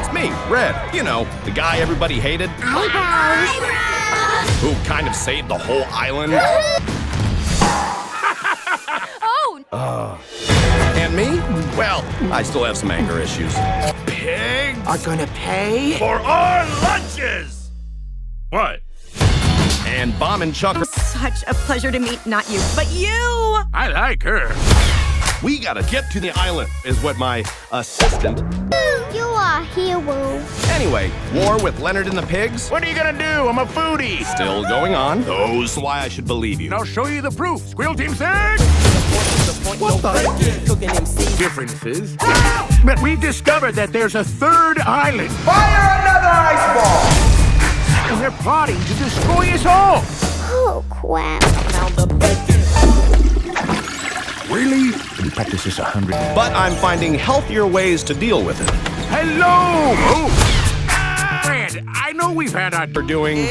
It's me, Red. You know, the guy everybody hated. Who kind of saved the whole island. Oh! And me? Well, I still have some anger issues. Pigs Are gonna pay? for our lunches! What? And Bomb and Chuck. Such a pleasure to meet not you, but you! I like her. We gotta get to the island, is what my assistant. You are a hero. Anyway, war with Leonard and the pigs? What are you gonna do? I'm a foodie. Still going on. Those why I should believe you. I'll show you the proof. Squeal Team 6! What the? Differences. But we've discovered that there's a third island. Fire another ice ball! And they're plotting to destroy us all. Oh, crap. Really? We practice this 100. But I'm finding healthier ways to deal with it. Hello! Oh. Fred, I know we've had our For doing.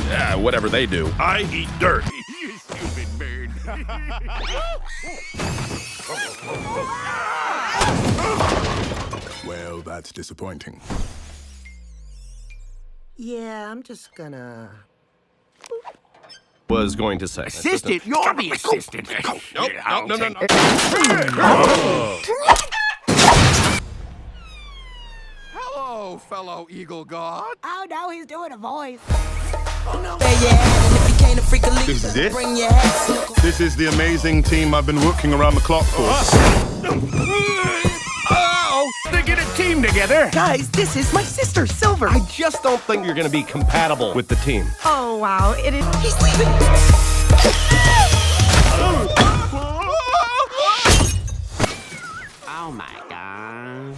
Yeah, whatever they do. I eat dirt. You stupid bird. Well, that's disappointing. Yeah, I'm just gonna... Was going to say. Assistant, you're the assistant. Nope, no. Hello, fellow eagle god. Oh, no, he's doing a voice. This is it? This is the amazing team I've been working around the clock for. Oh, to get a team together. Guys, this is my sister, Silver. I just don't think you're gonna be compatible with the team. Oh, wow, it is. He's leaving! Oh, my God.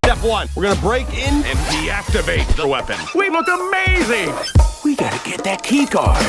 Step one, we're gonna break in and deactivate the weapon. We look amazing. We gotta get that key card.